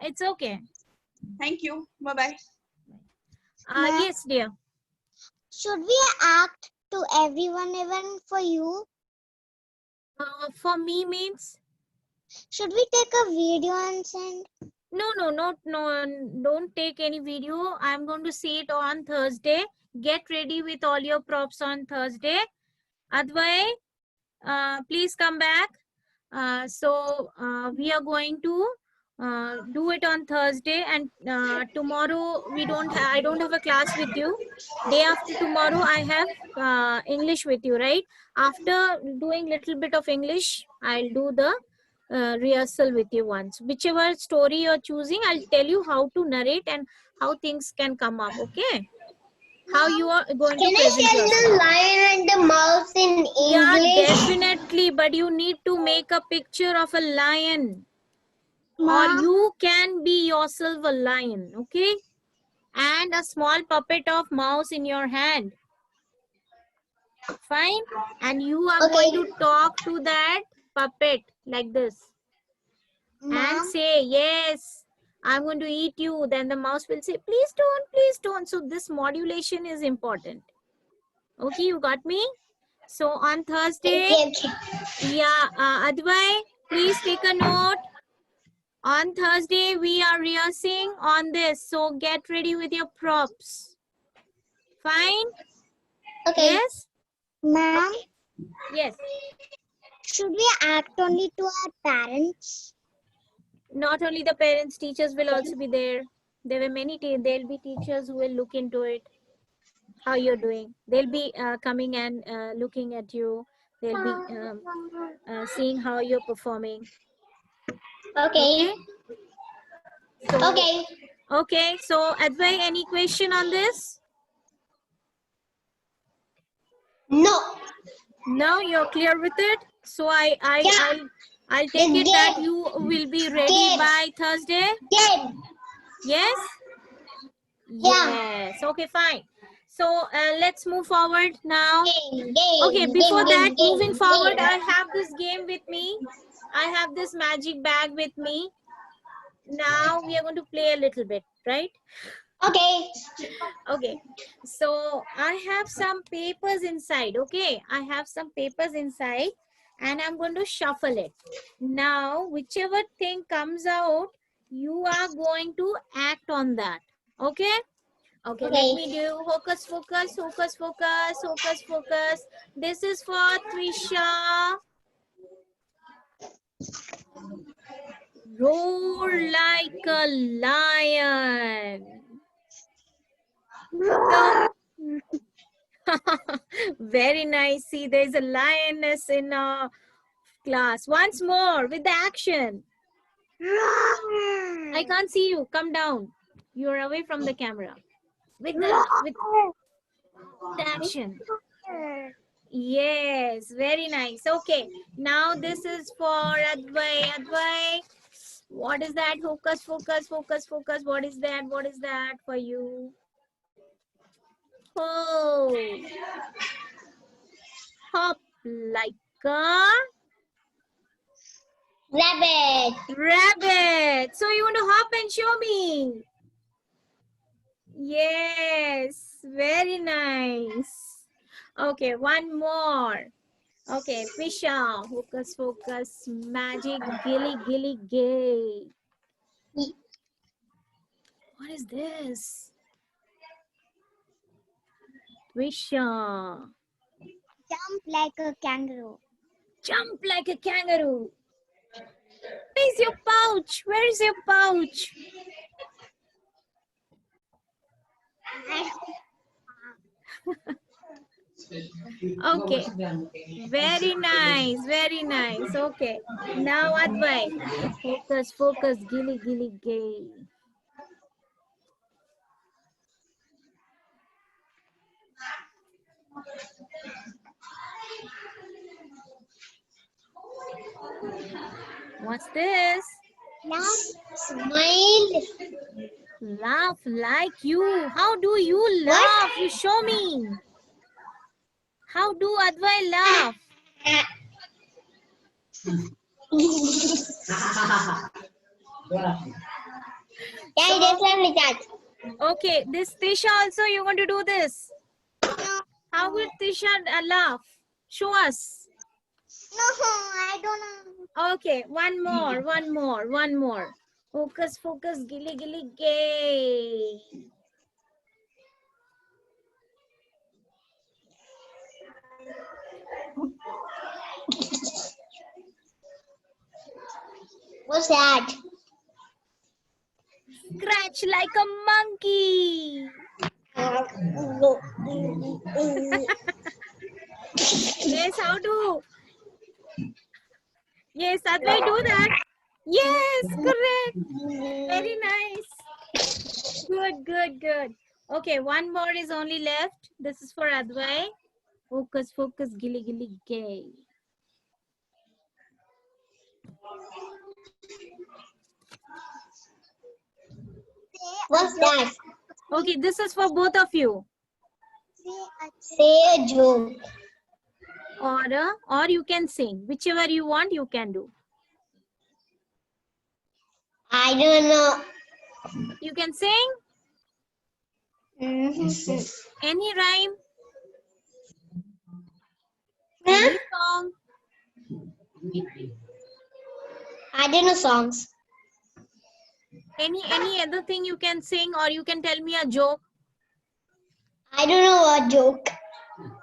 S1: It's okay.
S3: Thank you. Bye-bye.
S2: Ma'am?
S1: Yes, dear.
S2: Should we act to everyone even for you?
S1: For me means
S2: Should we take a video and send?
S1: no, don't take any video. I'm going to see it on Thursday. Get ready with all your props on Thursday. Advai, please come back. We are going to do it on Thursday, and tomorrow I don't have a class with you. Day after tomorrow I have English with you, right? After doing little bit of English, I'll do the rehearsal with you once. Whichever story you're choosing, I'll tell you how to narrate and how things can come up. Okay? How you are going to present yourself.
S2: lion and the mouse in
S1: Yeah, definitely. But you need to make a picture of a lion, or you can be yourself a lion. Okay? And a small puppet of mouse in your hand. Fine? And you are going to talk to that puppet like this and say, yes, I'm going to eat you. Then the mouse will say, please don't. So this modulation is important. Okay, you got me? So on Thursday, yeah, Advai, please take a note. On Thursday, we are rehearsing on this. So get ready with your props. Fine?
S2: Okay.
S1: Yes?
S2: Ma'am,
S1: Yes.
S2: should we act only to our parents?
S1: Not only the parents, teachers will also be there. There were many, there'll be teachers who will look into it, how you're doing. They'll be coming and looking at you. They'll be seeing how you're performing.
S2: Okay.
S1: So,
S2: Okay.
S1: okay, so Advai, any question on this?
S2: No.
S1: No, you're clear with it? So I'll take it that you will be ready by Thursday? Yes?
S2: Yeah.
S1: Yes. Okay, fine. So let's move forward now. Okay, before that, moving forward, I have this game with me. I have this magic bag with me. Now we are going to play a little bit, right?
S2: Okay.
S1: Okay, so I have some papers inside. Okay, I have some papers inside and I'm going to shuffle it. Now, whichever thing comes out, you are going to act on that. Okay? Okay, let me do hocus focus, hocus focus, hocus focus. This is for Trisha. Roar like a lion. So, very nice. See, there's a lioness in our class. Once more with the action. I can't see you. Come down. You're away from the camera. With the action. Yes, very nice. Okay, now this is for Advai. Advai, what is that? Focus, focus, focus, focus. What is that? What is that for you? Oh, hop like a
S2: Rabbit.
S1: rabbit. So you want to hop and show me? Yes, very nice. Okay, one more. Okay, Fisha, focus, focus, magic, gilly, gilly, gay. What is this? Fisha,
S2: Jump like a kangaroo.
S1: jump like a kangaroo. Where's your pouch? Where's your pouch? Okay. Very nice. Very nice. Okay. Now Advai. Focus, focus. Gilly, gilly, gay. What's this?
S2: Smile.
S1: Laugh like you. How do you laugh? You show me. How do Advai laugh?
S2: Yeah, definitely that.
S1: Okay, this Tisha also, you want to do this? How will Tisha laugh? Show us.
S2: No, I don't know.
S1: Okay, one more. Focus, focus, gilly, gilly, gay.
S2: What's that?
S1: Scratch like a monkey. Yes, how do? Yes, Advai, do that. Yes, correct. Very nice. Good, good, good. Okay, one more is only left. This is for Advai. Focus, focus, gilly, gilly, gay.
S2: What's that?
S1: Okay, this is for both of you.
S2: Say a joke.
S1: Or you can sing. Whichever you want, you can do.
S2: I don't know.
S1: You can sing any rhyme, any song.
S2: I don't know songs.
S1: Any other thing you can sing, or you can tell me a joke.
S2: I don't know what joke.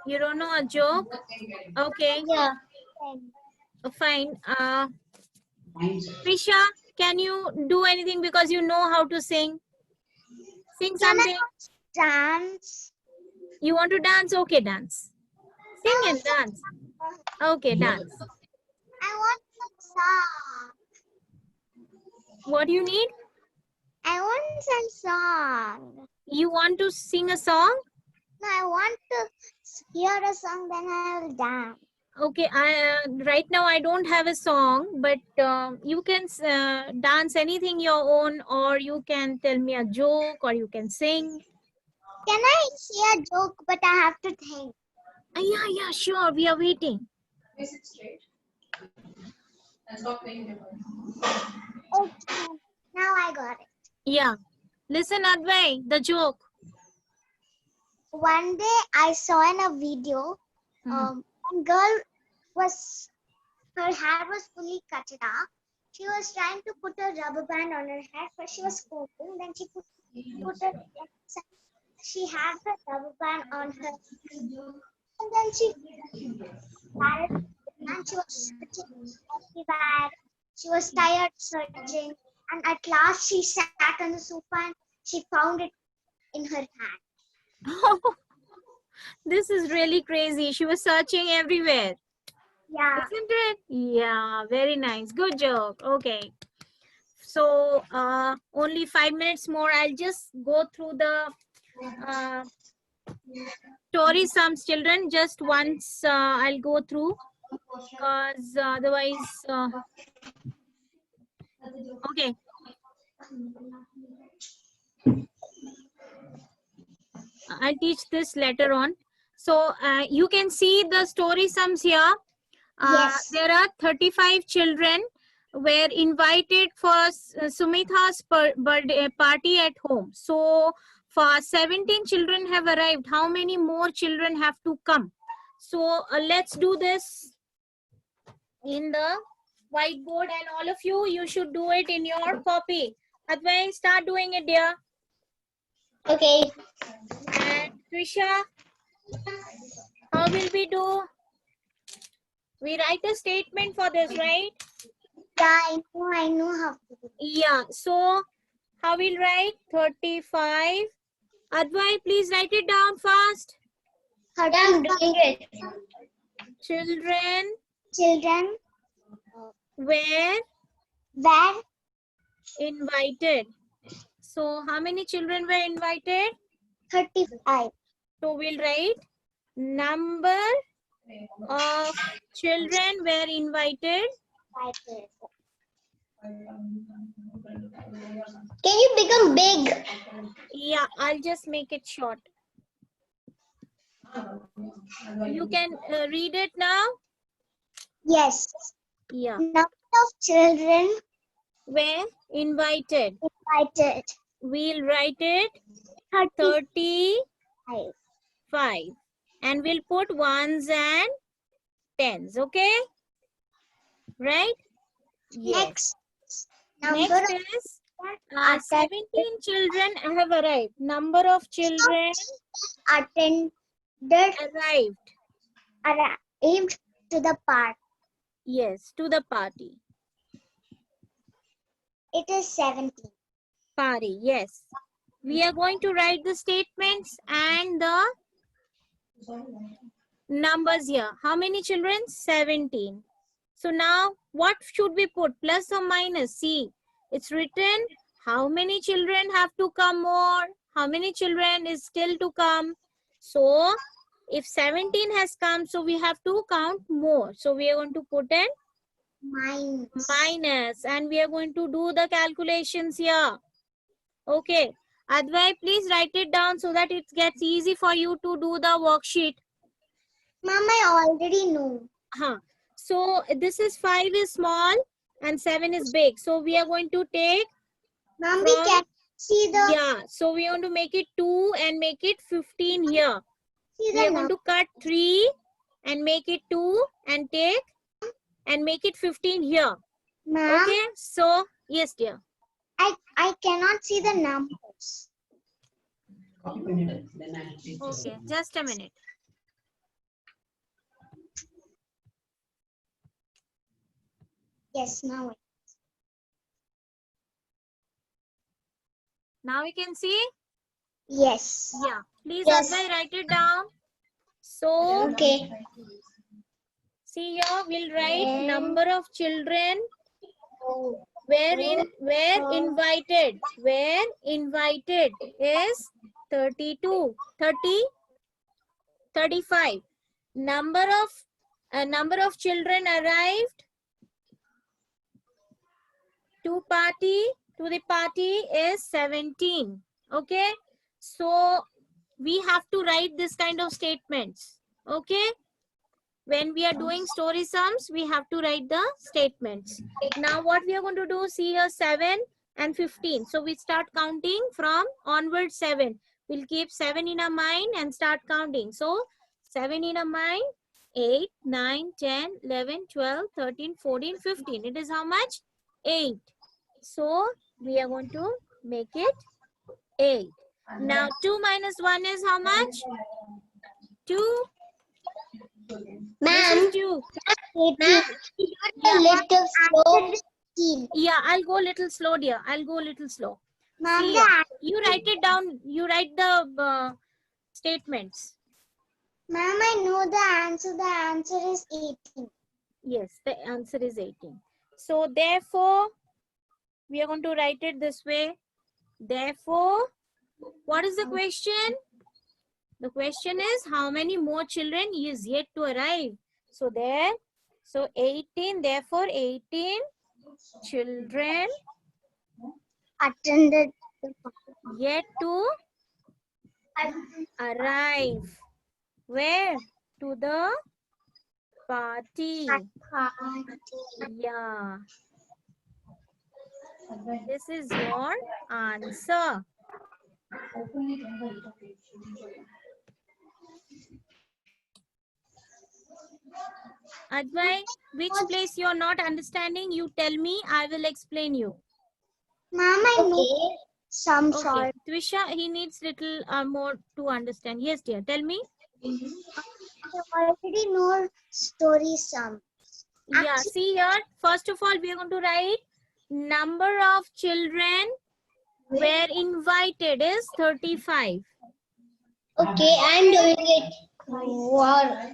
S1: You don't know a joke? Okay,
S2: Yeah.
S1: fine. Prisha, can you do anything because you know how to sing? Sing something.
S2: Dance.
S1: You want to dance? Okay, dance. Sing and dance. Okay, dance.
S2: I want some song.
S1: What do you need?
S2: I want some song.
S1: You want to sing a song?
S2: No, I want to hear a song, then I will dance.
S1: Okay, right now I don't have a song, but you can dance anything your own, or you can tell me a joke, or you can sing.
S2: Can I say a joke, but I have to think?
S1: Yeah, sure. We are waiting.
S4: Face it straight. And stop playing with it.
S2: Okay, now I got it.
S1: Yeah. Listen, Advai, the joke.
S2: One day I saw in a video, one girl was, her hair was fully cut off. She was trying to put a rubber band on her head, but she was coping. Then she she had the rubber band on her, and then she started, and she was searching everywhere. She was tired searching, and at last she sat on the sofa and she found it in her hand.
S1: This is really crazy. She was searching everywhere.
S2: Yeah.
S1: Isn't it? Yeah, very nice. Good joke. Okay. So only 5 minutes more. I'll just go through the story sums, children. Just once I'll go through, because otherwise, okay. I'll teach this later on. So you can see the story sums here.
S2: Yes.
S1: There are 35 children were invited for Sumitha's birthday party at home. So for 17 children have arrived. How many more children have to come? So let's do this in the whiteboard, and all of you should do it in your copy. Advai, start doing it, dear.
S2: Okay.
S1: And Trisha, how will we do? We write a statement for this, right?
S2: Yeah, I know how to do.
S1: Yeah, so how we'll write? 35. Advai, please write it down fast.
S2: I'm doing it.
S1: Children
S2: Children
S1: were
S2: were
S1: invited. So how many children were invited?
S2: 35.
S1: So we'll write number of children were invited.
S2: Can you become big?
S1: Yeah, I'll just make it short. You can read it now.
S2: Yes.
S1: Yeah,
S2: Number of children
S1: were invited.
S2: invited.
S1: We'll write it
S2: 35.
S1: 35 and we'll put ones and tens. Okay, right? Yes.
S2: Next. Number
S1: Next is 17 children have arrived. Number of children
S2: attended arrived to the park.
S1: yes, to the party.
S2: It is 17.
S1: Party, yes. We are going to write the statements and the numbers here. How many children? 17. So now what should we put? Plus or minus? See, it's written how many children have to come more? How many children is still to come? So if 17 has come, so we have to count more. So we are going to put in minus and we are going to do the calculations here. Okay. Advai, please write it down so that it gets easy for you to do the worksheet.
S2: Mom, I already know.
S1: So this is 5 is small and 7 is big. So we are going to take
S2: Mom, we can see the
S1: yeah. So we are going to make it 2 and make it 15 here. We are going to cut 3 and make it 2 and take and make it 15 here.
S2: Mom,
S1: Okay. So yes, dear.
S2: I cannot see the numbers.
S1: Okay. Just a minute.
S2: Yes, now.
S1: Now we can see.
S2: Yes.
S1: Yeah. Please,
S2: Yes.
S1: Advai, write it down. So
S2: Okay.
S1: see here, we'll write number of children were invited. Were invited is 32. 35. Number of children arrived to the party is 17. Okay. So we have to write this kind of statements. Okay. When we are doing story sums, we have to write the statements. Now what we are going to do, see here 7 and 15. So we start counting from onward 7. We'll keep 7 in our mind and start counting. So 7 in our mind, 8, 9, 10, 11, 12, 13, 14, 15. It is how much? 8. So we are going to make it 8. Now 2 minus 1 is how much? 2.
S2: Ma'am,
S1: 2.
S2: ma'am, a little slow.
S1: Yeah, I'll go a little slow, dear. I'll go a little slow.
S2: Ma'am,
S1: See, you write it down. You write the statements.
S2: Ma'am, I know the answer. The answer is 18.
S1: Yes, the answer is 18. So, therefore, we are going to write it this way. Therefore, what is the question? The question is how many more children is yet to arrive. So, 18. Therefore, 18 children
S2: Attended.
S1: yet to arrive. Where? To the party. Yeah. This is your answer. Advai, which place you're not understanding, you tell me, I will explain you.
S2: Ma'am, I know some
S1: Okay.
S2: sort.
S1: Twisha, he needs little more to understand. Yes, dear. Tell me.
S2: I already know story sum.
S1: Yeah, see here. First of all, we are going to write number of children were invited is 35.
S2: Okay, I'm doing it. Word.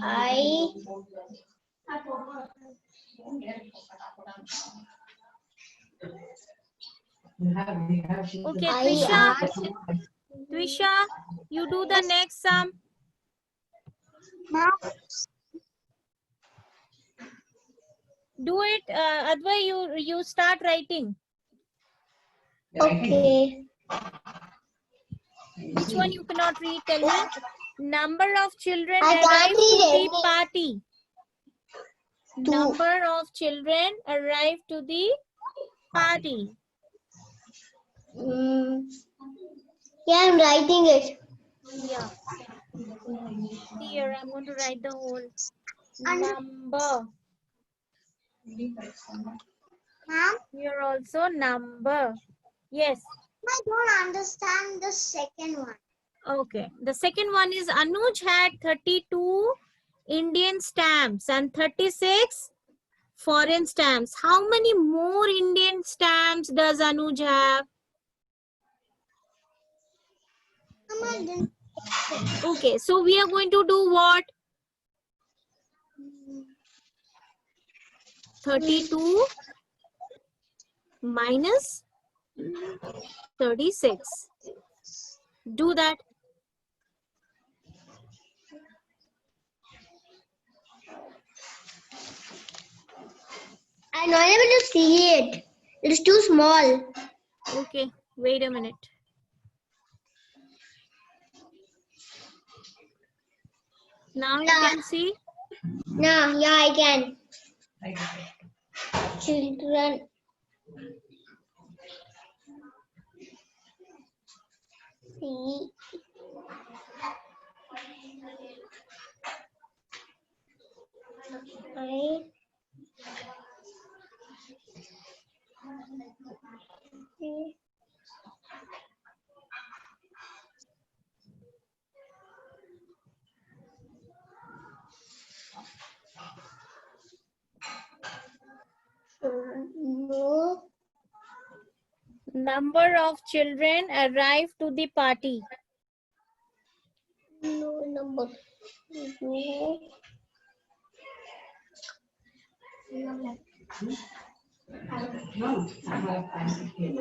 S2: I
S1: Okay,
S2: I
S1: Trisha.
S2: asked.
S1: Trisha, you do the next sum. Do it. Advai, you start writing.
S2: Okay.
S1: Which one you cannot read? Tell me. Number of children
S2: I can't
S1: arrive to
S2: read
S1: the
S2: it.
S1: party.
S2: Two.
S1: Number of children arrive to the party.
S2: Yeah, I'm writing it.
S1: Yeah. Here, I'm going to write the whole number.
S2: Ma'am,
S1: Here also number. Yes.
S2: I don't understand the second one.
S1: Okay. The second one is Anuj had 32 Indian stamps and 36 foreign stamps. How many more Indian stamps does Anuj have?
S2: Ma'am, I didn't.
S1: Okay. So we are going to do what? 32 minus 36. Do that.
S2: I'm not able to see it. It is too small.
S1: Okay. Wait a minute. Now you can see.
S2: No, yeah, I can. Children. See. I. No.
S1: Number of children arrive to the party.
S2: No number. No.
S4: No, I have answered here.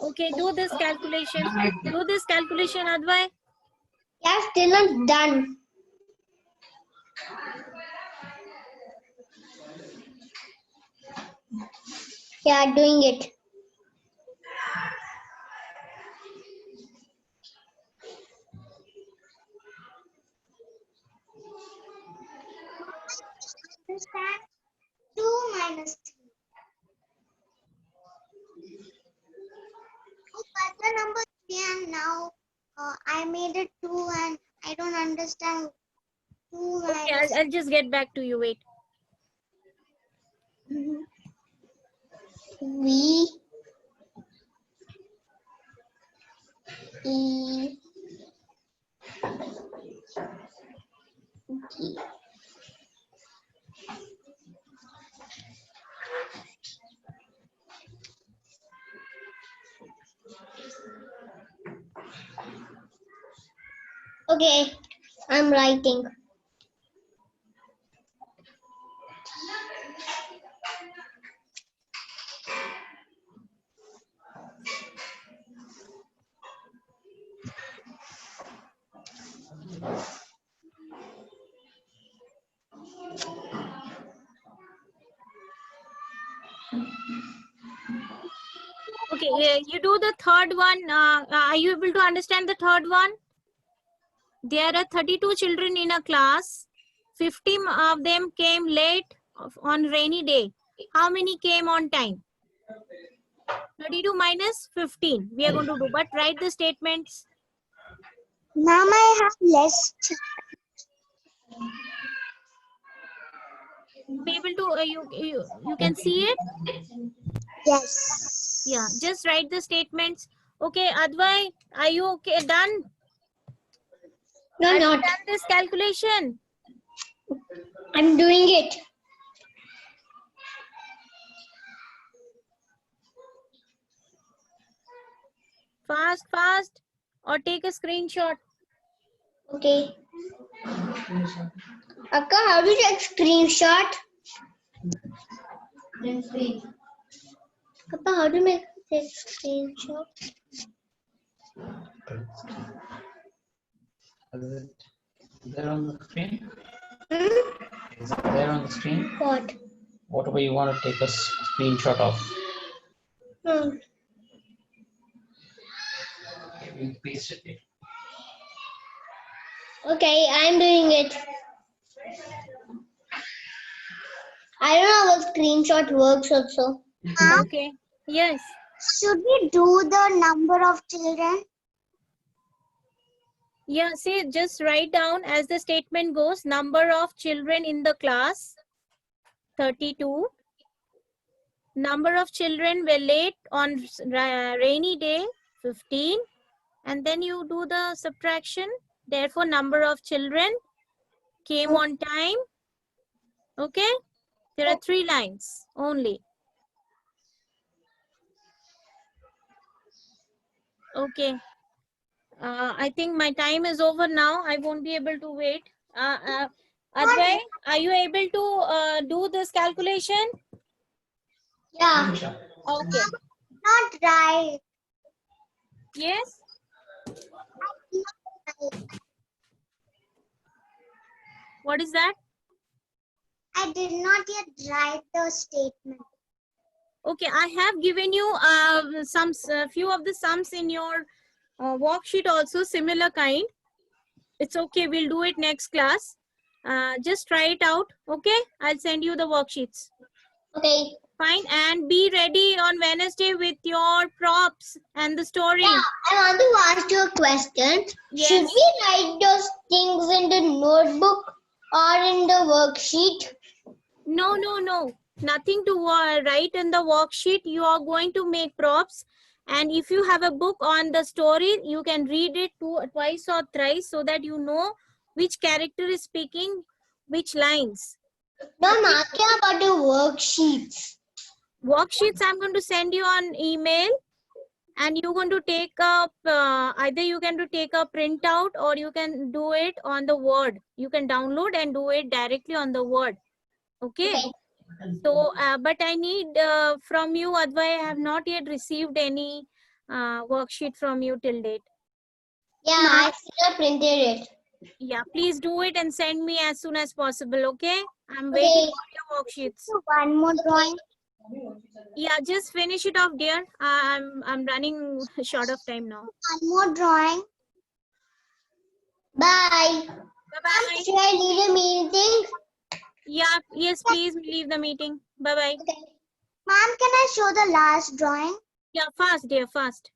S1: Okay, do this calculation. Do this calculation, Advai.
S2: Yeah, still not done. Yeah, doing it. Understand? 2 minus 3. I got the number 3 and now I made it 2 and I don't understand 2
S1: Okay,
S2: minus
S1: I'll just get back to you. Wait.
S2: V E G. Okay, I'm writing.
S1: Okay, you do the third one. Are you able to understand the third one? There are 32 children in a class. 50 of them came late on rainy day. How many came on time? 32 minus 15. We are going to do, but write the statements.
S2: Now I have less.
S1: Be able to, you can see it?
S2: Yes.
S1: Yeah, just write the statements. Okay, Advai, are you okay? Done?
S2: No,
S1: Have you
S2: not.
S1: done this calculation?
S2: I'm doing it.
S1: Fast, fast. Or take a screenshot.
S2: Okay. Akka, how do you take screenshot?
S4: Then screen.
S2: Akka, how do you make take screenshot?
S5: Is it there on the screen?
S2: Hmm?
S5: Is it there on the screen?
S2: What?
S5: Whatever you want to take a screenshot of.
S2: Hmm.
S5: You paste it there.
S2: Okay, I'm doing it. I don't know how a screenshot works also.
S1: Okay. Yes.
S2: Should we do the number of children?
S1: Yeah, see, just write down as the statement goes, number of children in the class, 32. Number of children were late on rainy day, 15. And then you do the subtraction. Therefore, number of children came on time. Okay? There are 3 lines only. Okay. I think my time is over now. I won't be able to wait. Advai, are you able to do this calculation?
S2: Yeah.
S1: Okay.
S2: Not right.
S1: Yes? What is that?
S2: I did not yet write the statement.
S1: Okay, I have given you some few of the sums in your worksheet also, similar kind. It's okay, we'll do it next class. Just try it out, okay? I'll send you the worksheets.
S2: Okay.
S1: Fine, and be ready on Wednesday with your props and the story.
S2: Yeah, I want to ask you a question.
S1: Yes.
S2: Should we write those things in the notebook or in the worksheet?
S1: No, no, no. Nothing to write in the worksheet. You are going to make props. And if you have a book on the story, you can read it twice or thrice so that you know which character is speaking which lines.
S2: No, I'm asking about the worksheets.
S1: Worksheets I'm going to send you on email. And you're going to take up, either you can take a printout or you can do it on the Word. You can download and do it directly on the Word. Okay. So, but I need from you, Advai, I have not yet received any worksheet from you till date.
S2: Yeah, I still printed it.
S1: Yeah, please do it and send me as soon as possible, okay? I'm waiting for your worksheets.
S2: One more drawing.
S1: Yeah, just finish it off, dear. I'm running short of time now.
S2: One more drawing. Bye.
S1: Bye-bye.
S2: Should I leave a meeting?
S1: Yeah, yes, please leave the meeting. Bye-bye.
S2: Okay. Ma'am, can I show the last drawing?
S1: Yeah, fast, dear, fast.